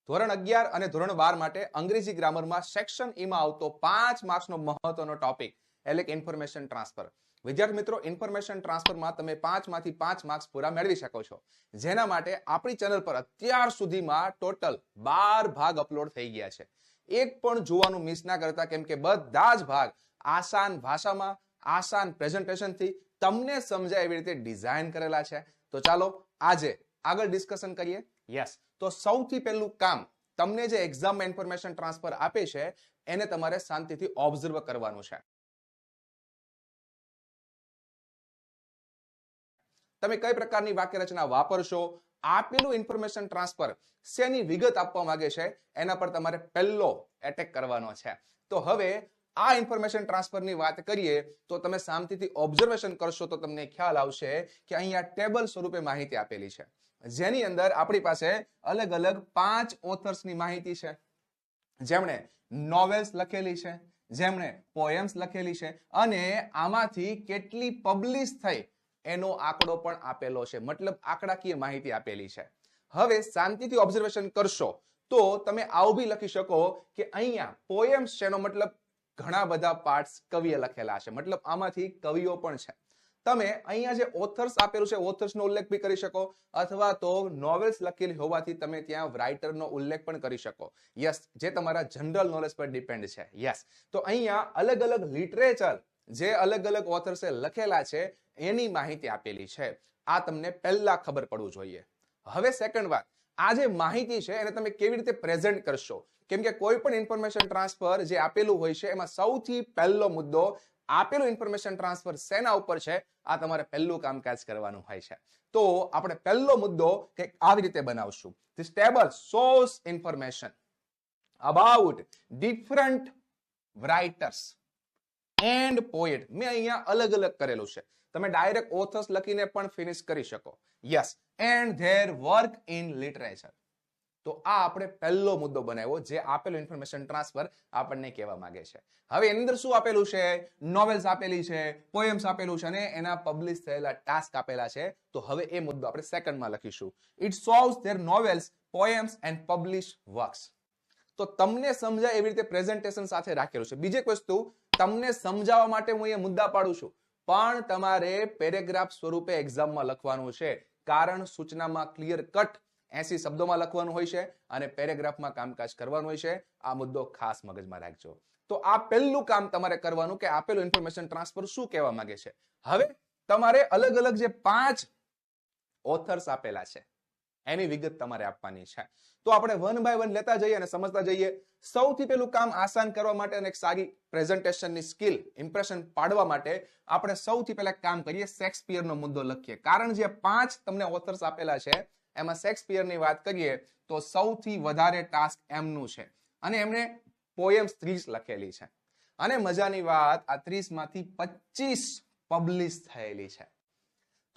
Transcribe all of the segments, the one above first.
ધોરણ 11 અને ધોરણ 12 માટે અંગ્રેજી ગ્રામરમાં સેક્શન ઈ માં આવતો 5 માર્ક્સનો મહત્વનો ટોપિક એટલે કે ઇન્ફોર્મેશન ટ્રાન્સફર. વિદ્યાર્થી મિત્રો, ઇન્ફોર્મેશન ટ્રાન્સફરમાં તમે 5 માંથી 5 માર્ક્સ પૂરા મેળવી શકો છો, જેના માટે આપણી ચેનલ પર અત્યાર સુધીમાં ટોટલ 12 ભાગ અપલોડ થઈ ગયા છે. એક પણ જોવાનું મિસ ના કરતા, કેમ કે બધા જ ભાગ આસાન ભાષામાં આસાન પ્રેઝન્ટેશનથી તમને સમજાય એવી રીતે ડિઝાઇન કરેલા છે. તો ચાલો આજે આગળ ડિસ્કશન કરીએ. યસ, તો સૌથી પહેલું કામ, તમને જે એક્ઝામમાં ઇન્ફોર્મેશન ટ્રાન્સફર આપે છે એને તમારે શાંતિથી ઓબ્ઝર્વ કરવાનું છે. તમે કઈ પ્રકારની વાક્ય રચના વાપરશો, આપેલું ઇન્ફોર્મેશન ટ્રાન્સફર શેની વિગત આપવા માંગે છે એના પર તમારે પહેલો એટેક કરવાનો છે. તો હવે આ ઇન્ફોર્મેશન ટ્રાન્સફરની વાત કરીએ તો તમે શાંતિથી ઓબ્ઝર્વેશન કરશો તો તમને ખ્યાલ આવશે કે અહીંયા ટેબલ સ્વરૂપે માહિતી આપેલી છે, જેની અંદર આપણી પાસે અલગ અલગ 5 ઓથર્સની માહિતી છે, જેમણે નોવેલ્સ લખેલી છે, જેમણે પોએમ્સ લખેલી છે, અને આમાંથી કેટલી પબ્લિશ થઈ એનો આંકડો પણ આપેલો છે. મતલબ આંકડાકીય માહિતી આપેલી છે. હવે શાંતિથી ઓબ્ઝર્વેશન કરશો તો તમે આવું બી લખી શકો કે અહીંયા પોએમ્સ છે, એનો મતલબ ઘણા બધા પાર્ટ્સ કવિએ લખેલા છે, મતલબ આમાંથી કવિઓ પણ છે. તમે અહીંયા જે ઓથર્સ આપેલું છે ઓથર્સનો ઉલ્લેખ બી કરી શકો, અથવા તો નોવેલ્સ લખેલી હોવાથી તમે ત્યાં રાઇટરનો ઉલ્લેખ પણ કરી શકો. યસ, જે તમારા જનરલ નોલેજ પર ડિપેન્ડ છે. યસ, તો અહીંયા અલગ અલગ લિટરેચર જે અલગ અલગ ઓથર્સે લખેલા છે એની માહિતી આપેલી છે. આ તમને પહેલા ખબર પડવું જોઈએ. હવે સેકન્ડ વાત, આ જે માહિતી છે એને તમે કેવી રીતે પ્રેઝન્ટ કરશો, કેમ કે કોઈ પણ ઇન્ફોર્મેશન ટ્રાન્સફર જે આપેલું હોય છે એમાં સૌથી પહેલો મુદ્દો આપેલું ઇન્ફોર્મેશન ટ્રાન્સફર શેના ઉપર છે આ તમારે પહેલું કામકાજ કરવાનું હોય છે. તો આપણે પહેલો મુદ્દો કંઈક આવી રીતે બનાવશું. This table shows information about different writers and poet. મેં અહીંયા અલગ અલગ કરેલું છે, તમે ડાયરેક્ટ ઓથર્સ લખીને પણ ફિનિશ કરી શકો. Yes, and their work in literature. તો આ આપણે પહેલો મુદ્દો બનાવ્યો જે આપેલું ઇન્ફોર્મેશન ટ્રાન્સફર આપણને કહેવા માંગે છે. હવે એની અંદર શું આપેલું છે? નોવેલ્સ આપેલી છે, પોએમ્સ આપેલું છે, અને એના પબ્લિશ થયેલા ટાસ્ક આપેલા છે. તો હવે એ મુદ્દો આપણે સેકન્ડમાં લખીશું. It shows there novels, poems and publish works. તો તમને સમજાય એવી રીતે પ્રેઝન્ટેશન સાથે રાખેલું છે. બીજી એક વસ્તુ, તમને સમજાવવા માટે હું અહીંયા મુદ્દા પાડું છું, પણ તમારે પેરેગ્રાફ સ્વરૂપે એક્ઝામમાં લખવાનું છે, કારણ સૂચનામાં ક્લિયર કટ 80 શબ્દોમાં લખવાનું હોય છે અને પેરેગ્રાફમાં કામકાજ કરવાનું હોય છે. આ મુદ્દો ખાસ મગજમાં રાખજો. તો આ પહેલું કામ તમારે કરવાનું કે આપેલું ઇન્ફોર્મેશન ટ્રાન્સફર શું કહેવા માંગે છે. હવે તમારે અલગ અલગ જે 5 ઓથર્સ આપેલા છે એની વિગત તમારે આપવાની છે. તો આપણે વન બાય વન લેતા જઈએ અને સમજતા જઈએ. સૌથી પહેલું કામ આસાન કરવા માટે અને એક સારી પ્રેઝન્ટેશનની સ્કિલ, ઇમ્પ્રેશન પાડવા માટે આપણે સૌથી પહેલા કામ કરીએ, શેક્સપિયરનો મુદ્દો લખીએ. કારણ જે 5 તમને ઓથર્સ આપેલા છે એમાં શેક્સપિયરની વાત કરીએ તો સૌથી વધારે ટાસ્ક એમનું છે, અને એમણે પોએમ્સ 30 લખેલી છે, અને મજાની વાત આ 30 માંથી 25 પબ્લિશ થયેલી છે.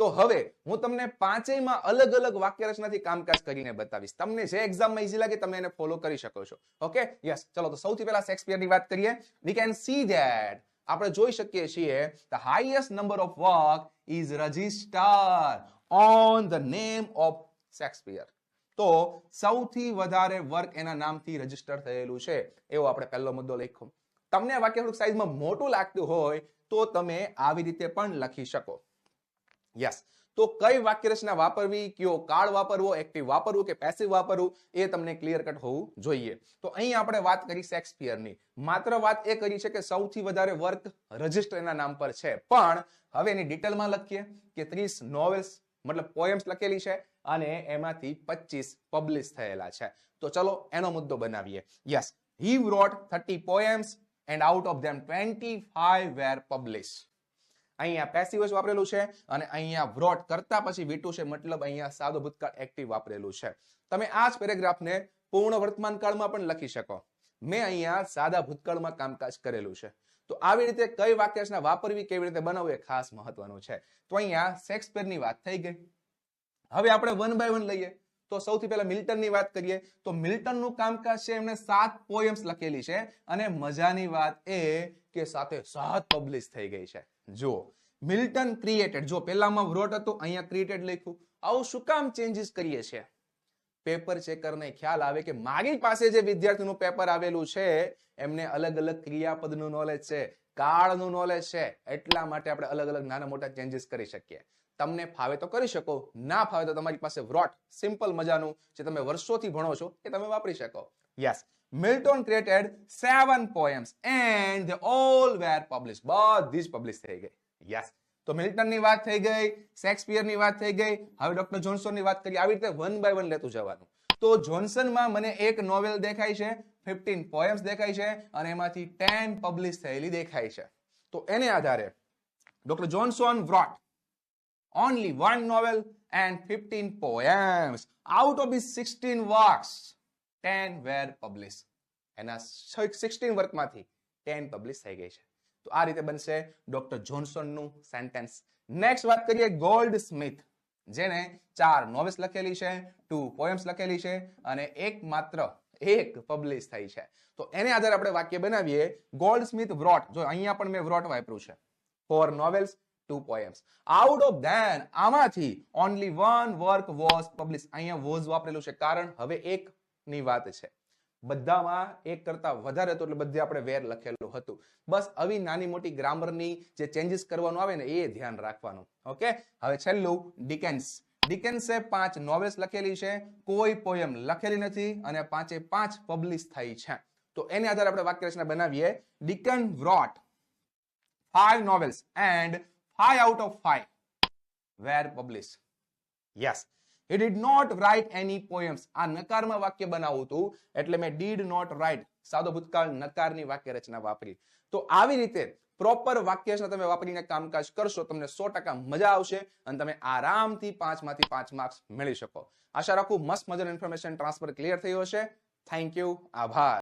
તો હવે હું તમને પાંચેયમાં અલગ અલગ વાક્ય રચનાથી કામકાજ કરીને બતાવીશ. તમને જે એક્ઝામમાં ઈઝી લાગે તમે એને ફોલો કરી શકો છો. ઓકે, યસ, ચલો તો સૌથી પહેલા શેક્સપિયરની વાત કરીએ. વી કેન સી ધેટ, આપણે જોઈ શકીએ છીએ, the highest number of work is registered on the name of Shakespeare. તો સૌથી વધારે વર્ક એના નામથી રજીસ્ટર થયેલું છે, એવો આપણે પહેલો મુદ્દો લખ્યો. તમને આ વાક્ય થોડુંક સાઈઝમાં મોટું લાગતું હોય તો તમે આવી રીતે પણ લખી શકો. યસ, તો કઈ વાક્ય રચના વાપરવી, કયો કાળ વાપરવો, એક્ટિવ વાપરવું કે પેસિવ વાપરવું, એ તમને ક્લિયર કટ હોવું જોઈએ. તો અહીં આપણે વાત કરી શેક્સપિયરની. માત્ર વાત એ કરી છે કે સૌથી વધારે વર્ક રજિસ્ટર એના નામ પર છે, પણ હવે એની ડિટેલમાં લખીએ કે 30 નોવેલ્સ મતલબ પોએમ્સ લખેલી છે અને એમાંથી 25 પબ્લિશ થયેલા છે. તો ચલો એનો મુદ્દો બનાવીએ. Yes, he wrote 30 poems and out of them 25 were published. અહીંયા પેસિવ વોઇસ વાપરેલું છે અને અહીંયા wrote કરતા પછી V2 છે, મતલબ અહીંયા સાદો ભૂતકાળ એક્ટિવ વાપરેલું છે. તમે આ જ પેરેગ્રાફને પૂર્ણ વર્તમાન કાળમાં પણ લખી શકો. મેં અહીંયા સાદા ભૂતકાળમાં કામકાજ કરેલું છે. તો આવી રીતે કઈ વાક્ય રચના વાપરવી, કેવી રીતે બનાવવું એ ખાસ મહત્વનું છે. તો અહીંયા શેક્સપિયરની વાત થઈ ગઈ. હવે આપણે વન બાય વન લઈએ. તો સૌથી પહેલા મિલ્ટનની વાત કરીએ તો મિલ્ટનનું કામકાજ છે, એમણે 7 પોએમ્સ લખેલી છે, અને મજાની વાત એ કે સાથે 7 પબ્લિશ થઈ ગઈ છે. જો મિલ્ટન ક્રિએટેડ, જો પહેલામાં wrote હતું અહીંયા ક્રિએટેડ લખ્યું. આવું શું કામ ચેન્જીસ કરીએ છીએ? પેપર ચેકરને ખ્યાલ આવે કે મારી પાસે જે વિદ્યાર્થીનું પેપર આવેલું છે એમને અલગ અલગ ક્રિયાપદનું નોલેજ છે, કાળનું નોલેજ છે, એટલા માટે આપણે અલગ અલગ નાના મોટા ચેન્જીસ કરી શકીએ. તમને ફાવે તો કરી શકો, ના ફાવે તો તમારી પાસે વ્રોટ સિમ્પલ મજાનું જે તમે વર્ષોથી ભણો છો એ તમે વાપરી શકો. Yes, Milton created 7 poems and they all were published. બધી જ પબ્લિશ થઈ ગઈ. યસ, તો મિલ્ટનની વાત થઈ ગઈ, શેક્સપિયરની વાત થઈ ગઈ, હવે ડોક્ટર જોન્સનની વાત કરી. આવી રીતે વન બાય વન લેતું જવાનું. તો જોન્સનમાં મને એક નોવેલ દેખાય છે, 15 પોએમ્સ દેખાય છે અને એમાંથી 10 પબ્લિશ થયેલી દેખાય છે. તો એને આધારે doctor Johnson wrote only one novel and 15 poems. Out of his 16 works, 10 were published. એના 16 વર્કમાંથી 10 પબ્લિશ થઈ ગઈ છે. તો આ રીતે બનશે ડોક્ટર જોન્સનનું સેન્ટેન્સ. નેક્સ્ટ વાત કરીએ ગોલ્ડ સ્મિથ, જેને 4 નોવેલ્સ લખેલી છે, 2 પોએમ્સ લખેલી છે અને એક પબ્લિશ થઈ છે. તો એને આધારે આપણે વાક્ય બનાવીએ. ગોલ્ડ સ્મિથ wrote, જો અહીંયા પણ મેં wrote વાપર્યું છે, 4 novels, 2 poems. Out of them, આમાંથી only one work was published. અહીંયા was વાપરેલું છે કારણ હવે એક ની વાત છે. બધામાં એક કરતા વધારે હતું એટલે બધે આપણે વેર લખેલું હતું. બસ આવી નાની મોટી ગ્રામરની જે ચેન્જીસ કરવાનું આવે ને એ ધ્યાન રાખવાનું. ઓકે, હવે છેલ્લું ડિકેન્સે 5 નોવેલ્સ લખેલી છે, કોઈ પોયમ લખેલી નથી અને 5 પબ્લિશ થઈ છે. તો એને આધારે આપણે વાક્ય રચના બનાવીએ. ડિકન wrote 5 novels and 5 out of 5 were published. Yes, he did not write any poems. આ નકારમાં વાક્ય બનાવવું હતું એટલે મેં did not write સાદો ભૂતકાળ નકારની વાક્ય રચના વાપરી. તો આવી રીતે પ્રોપર વાક્ય રચના તમે વાપરીને કામકાજ કરશો, તમને 100% મજા આવશે અને તમે આરામથી 5 માંથી 5 માર્ક્સ મેળવી શકો. આશા રાખું મસ્ત મજાનું ઇન્ફોર્મેશન ટ્રાન્સફર ક્લિયર થયું હશે. થેન્ક યુ, આભાર.